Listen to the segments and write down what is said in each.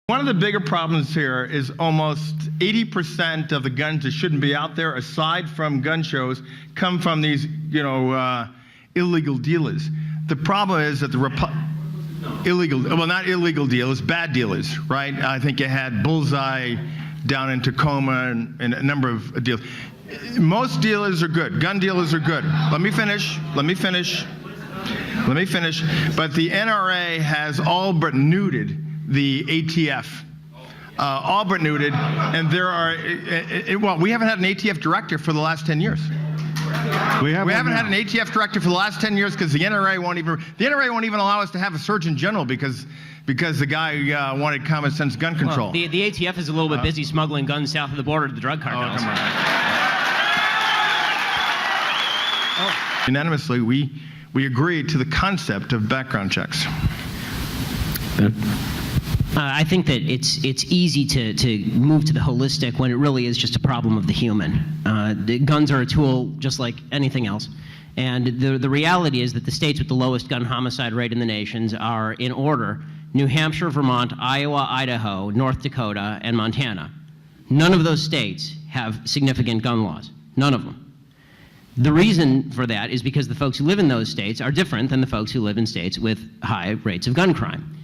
One of the bigger problems here is almost 80% of the guns that shouldn't be out there, aside from gun shows, come from these, illegal dealers. The problem is that not illegal dealers, bad dealers, right? I think you had Bullseye down in Tacoma and a number of deals. Most dealers are good. Gun dealers are good. Let me finish. But the NRA has all but neutered the ATF. All but neutered, and there are, we haven't had an ATF director for the last 10 years. We haven't had an ATF director for the last 10 years because the NRA won't even allow us to have a Surgeon General because the guy wanted common sense gun control. Well, the ATF is a little bit busy smuggling guns south of the border to the drug cartels. Oh, come on. Unanimously, we agreed to the concept of background checks. I think that it's easy to move to the holistic when it really is just a problem of the human. The guns are a tool just like anything else. And the reality is that the states with the lowest gun homicide rate in the nations are, in order, New Hampshire, Vermont, Iowa, Idaho, North Dakota, and Montana. None of those states have significant gun laws. None of them. The reason for that is because the folks who live in those states are different than the folks who live in states with high rates of gun crime.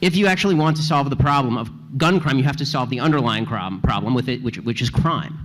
If you actually want to solve the problem of gun crime, you have to solve the underlying problem with it, which is crime,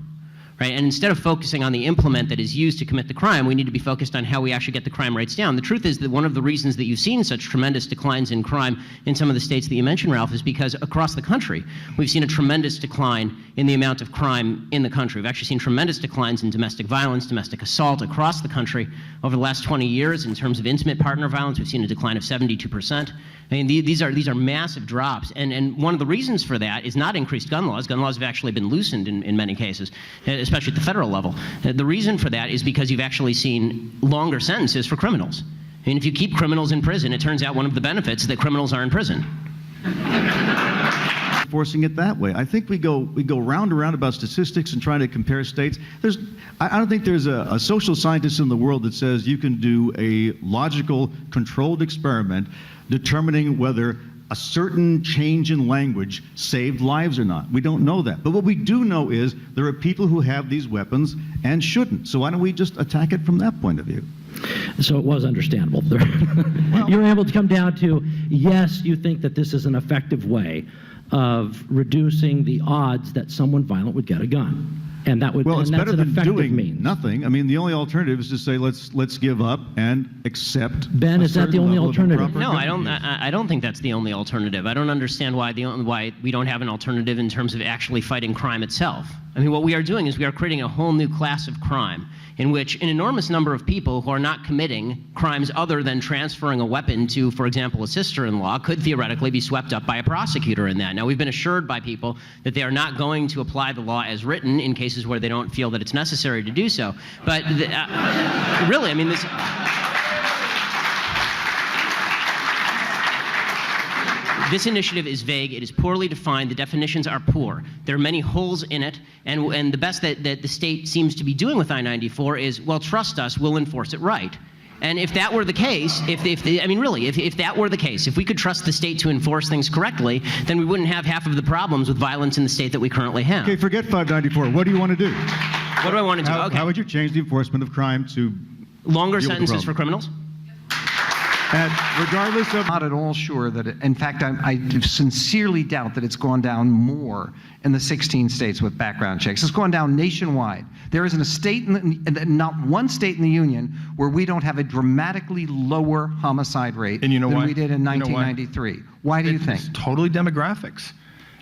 right? And instead of focusing on the implement that is used to commit the crime, we need to be focused on how we actually get the crime rates down. The truth is that one of the reasons that you've seen such tremendous declines in crime in some of the states that you mentioned, Ralph, is because across the country, we've seen a tremendous decline in the amount of crime in the country. We've actually seen tremendous declines in domestic violence, domestic assault across the country over the last 20 years. In terms of intimate partner violence, we've seen a decline of 72%. I mean, these are massive drops, and one of the reasons for that is not increased gun laws. Gun laws have actually been loosened in many cases, especially at the federal level. The reason for that is because you've actually seen longer sentences for criminals. I mean, if you keep criminals in prison, it turns out one of the benefits is that criminals are in prison. Forcing it that way. I think we go round and round about statistics and trying to compare states. I don't think there's a social scientist in the world that says you can do a logical, controlled experiment determining whether a certain change in language saved lives or not. We don't know that. But what we do know is there are people who have these weapons and shouldn't. So why don't we just attack it from that point of view? So it was understandable. You're able to come down to, yes, you think that this is an effective way of reducing the odds that someone violent would get a gun. And that would, well, it's better than doing means. Nothing. I mean, the only alternative is to say let's give up and accept. Ben, is that the only alternative? No, I don't think that's the only alternative. I don't understand why we don't have an alternative in terms of actually fighting crime itself. I mean, what we are doing is we are creating a whole new class of crime in which an enormous number of people who are not committing crimes other than transferring a weapon to, for example, a sister-in-law could theoretically be swept up by a prosecutor in that. Now, we've been assured by people that they are not going to apply the law as written in cases where they don't feel that it's necessary to do so. But really, I mean, this initiative is vague. It is poorly defined. The definitions are poor. There are many holes in it. And the best that the state seems to be doing with I-94 is, well, trust us, we'll enforce it right. And if that were the case, if that were the case, if we could trust the state to enforce things correctly, then we wouldn't have half of the problems with violence in the state that we currently have. Okay, forget 594. What do you want to do? What do I want to do? Okay. How would you change the enforcement of crime to longer sentences for criminals? And regardless of... Not at all sure that in fact, I sincerely doubt that it's gone down more in the 16 states with background checks. It's gone down nationwide. There isn't a state, not one state in the union where we don't have a dramatically lower homicide rate than we did in 1993. Why do you think? It's totally demographics.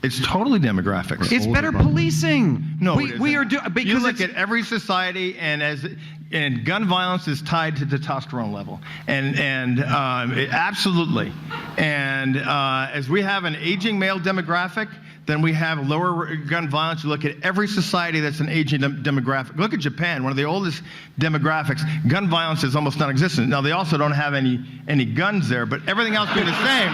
It's totally demographics. It's better policing. No, we are doing because you look at every society, and gun violence is tied to the testosterone level, absolutely. And as we have an aging male demographic, then we have lower gun violence. You look at every society that's an aging demographic. Look at Japan, one of the oldest demographics. Gun violence is almost non-existent. Now they also don't have any guns there, but everything else being the same.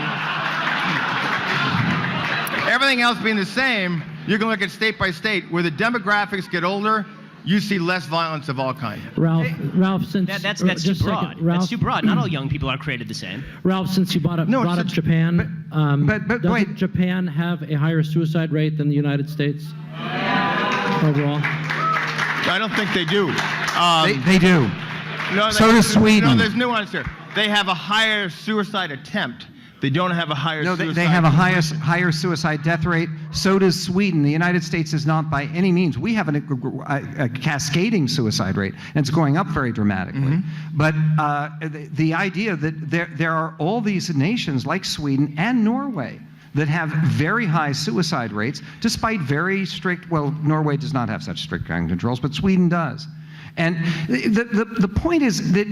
Everything else being the same, you can look at state by state where the demographics get older, you see less violence of all kinds. Ralph, since That's just too a second, broad. Ralph, That's too broad. Not all young people are created the same. Ralph, since you brought up Japan, but doesn't wait. Japan have a higher suicide rate than the United States overall? I don't think they do. They do. No, So does Sweden. No, there's nuance there. They have a higher suicide attempt. They don't have a higher No, suicide they have a rate. higher suicide death rate. So does Sweden. The United States is not by any means. We have a cascading suicide rate, and it's going up very dramatically. But the idea that there are all these nations like Sweden and Norway that have very high suicide rates, despite very strict, well, Norway does not have such strict gun controls, but Sweden does. And the point is that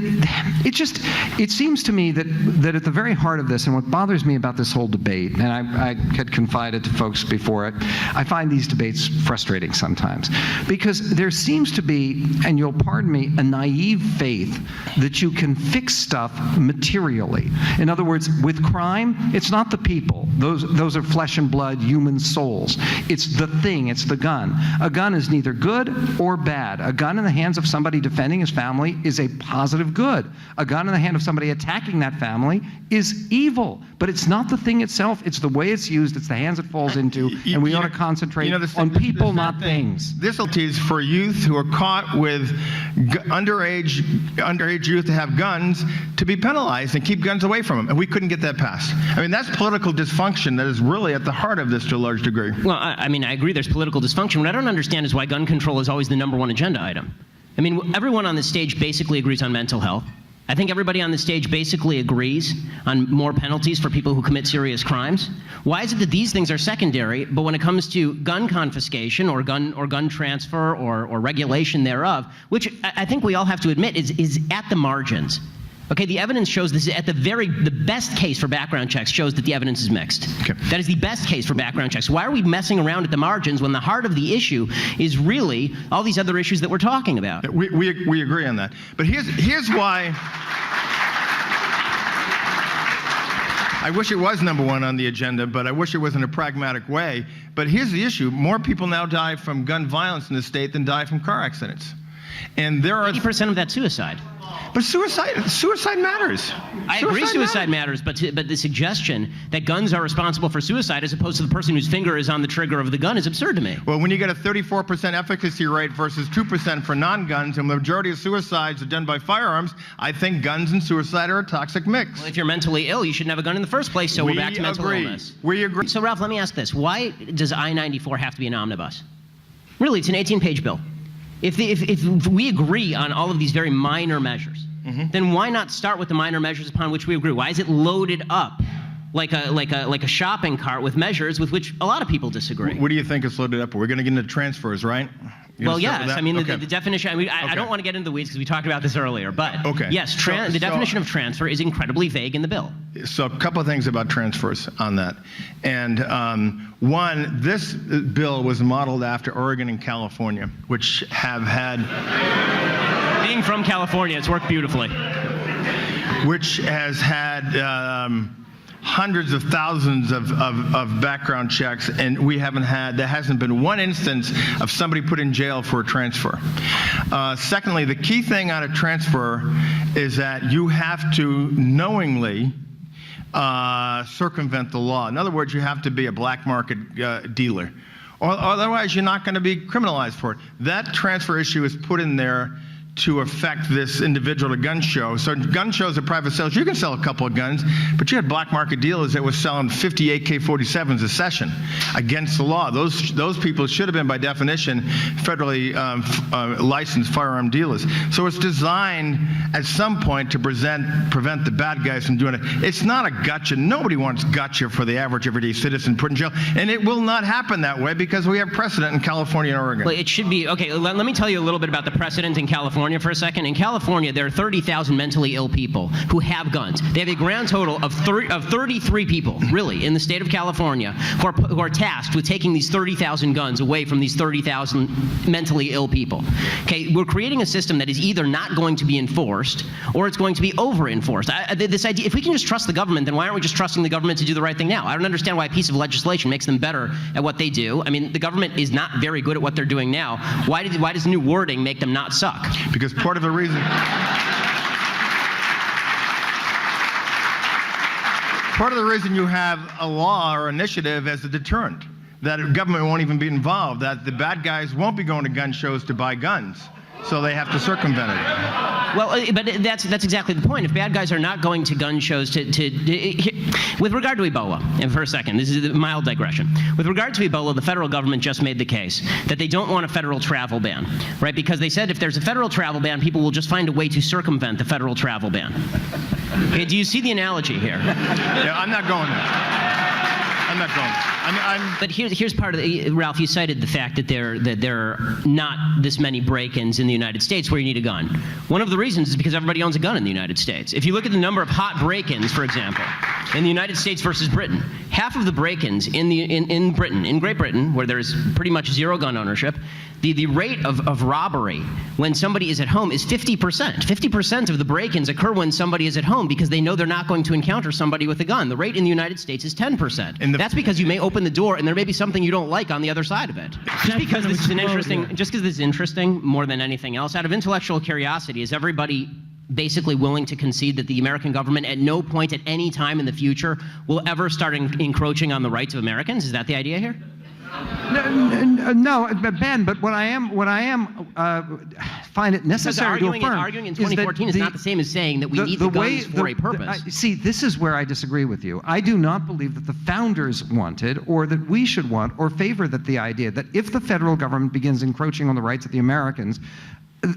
it seems to me that at the very heart of this, and what bothers me about this whole debate, and I had confided to folks before it, I find these debates frustrating sometimes, because there seems to be, and you'll pardon me, a naive faith that you can fix stuff materially. In other words, with crime, it's not the people. Those are flesh and blood, human souls. It's the thing, it's the gun. A gun is neither good or bad. A gun in the hands of somebody defending his family is a positive good. A gun in the hand of somebody attacking that family is evil. But it's not the thing itself, it's the way it's used, it's the hands it falls into, and we ought to concentrate on people, not things. This is for youth who are caught with underage youth to have guns to be penalized and keep guns away from them, and we couldn't get that passed. I mean, that's political dysfunction that is really at the heart of this to a large degree. Well, I mean, I agree there's political dysfunction. What I don't understand is why gun control is always the #1 agenda item. I mean, everyone on this stage basically agrees on mental health. I think everybody on the stage basically agrees on more penalties for people who commit serious crimes. Why is it that these things are secondary, but when it comes to gun confiscation or gun transfer or regulation thereof, which I think we all have to admit is at the margins. Okay, the evidence shows this is the best case for background checks shows that the evidence is mixed. Okay. That is the best case for background checks. Why are we messing around at the margins when the heart of the issue is really all these other issues that we're talking about? We agree on that. But here's why I wish it was #1 on the agenda, but I wish it was in a pragmatic way. But here's the issue. More people now die from gun violence in the state than die from car accidents. And there are 80% of that suicide. But suicide matters. I agree suicide matters, but the suggestion that guns are responsible for suicide as opposed to the person whose finger is on the trigger of the gun is absurd to me. Well, when you get a 34% efficacy rate versus 2% for non-guns, and the majority of suicides are done by firearms, I think guns and suicide are a toxic mix. Well, if you're mentally ill, you shouldn't have a gun in the first place, so we're back to mental illness. We agree. So, Ralph, let me ask this. Why does I-94 have to be an omnibus? Really, it's an 18-page bill. If we agree on all of these very minor measures, then why not start with the minor measures upon which we agree? Why is it loaded up like a shopping cart with measures with which a lot of people disagree? What do you think it's loaded up? We're going to get into transfers, right? Well, yes. I mean, the definition, I don't want to get into the weeds because we talked about this earlier, but yes, the definition of transfer is incredibly vague in the bill. So a couple of things about transfers on that. And one, this bill was modeled after Oregon and California, which have had... Being from California, it's worked beautifully. Which has had hundreds of thousands of background checks, and there hasn't been one instance of somebody put in jail for a transfer. Secondly, the key thing on a transfer is that you have to knowingly circumvent the law. In other words, you have to be a black market dealer, or otherwise you're not going to be criminalized for it. That transfer issue is put in there to affect this individual at gun show. So gun shows are private sales. You can sell a couple of guns, but you had black market dealers that were selling 50 AK-47s a session against the law. Those people should have been, by definition, federally licensed firearm dealers. So it's designed at some point to prevent the bad guys from doing it. It's not a gotcha. Nobody wants gotcha for the average everyday citizen put in jail, and it will not happen that way because we have precedent in California and Oregon. Well, it should be, okay, let me tell you a little bit about the precedent in California California for a second. In California, there are 30,000 mentally ill people who have guns. They have a grand total of 33 people, really, in the state of California who are tasked with taking these 30,000 guns away from these 30,000 mentally ill people. Okay, we're creating a system that is either not going to be enforced or it's going to be over-enforced. This idea, if we can just trust the government, then why aren't we just trusting the government to do the right thing now? I don't understand why a piece of legislation makes them better at what they do. I mean, the government is not very good at what they're doing now. Why does new wording make them not suck? Because part of the reason you have a law or initiative as a deterrent, that government won't even be involved, that the bad guys won't be going to gun shows to buy guns, so they have to circumvent it. Well, but that's exactly the point. If bad guys are not going to gun shows with regard to Ebola, and for a second, this is a mild digression. With regard to Ebola, the federal government just made the case that they don't want a federal travel ban, right? Because they said if there's a federal travel ban, people will just find a way to circumvent the federal travel ban. Okay, do you see the analogy here? Yeah, I'm not going there. I'm not going there. But here's part of the, Ralph, you cited the fact that there are not this many break-ins in the United States where you need a gun. One of the reasons is because everybody owns a gun in the United States. If you look at the number of hot break-ins, for example, in the United States versus Britain, half of the break-ins in Great Britain, where there's pretty much zero gun ownership, the rate of robbery when somebody is at home is 50%. 50% of the break-ins occur when somebody is at home because they know they're not going to encounter somebody with a gun. The rate in the United States is 10%. That's because you may open the door and there may be something you don't like on the other side of it. Just because this is interesting more than anything else, out of intellectual curiosity, is everybody basically willing to concede that the American government at no point at any time in the future will ever start encroaching on the rights of Americans? Is that the idea here? No, Ben. But what I am find it necessary to affirm arguing in 2014 is not the same as saying that we need the guns for a purpose. See, this is where I disagree with you. I do not believe that the founders wanted, or that we should want, or favor the idea that if the federal government begins encroaching on the rights of the Americans,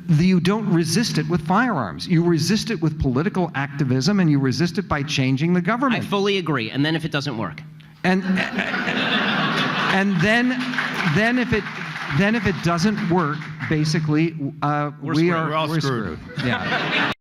you don't resist it with firearms. You resist it with political activism, and you resist it by changing the government. I fully agree. And then if it doesn't work? And then if it doesn't work, basically we're screwed. We're all screwed. Yeah.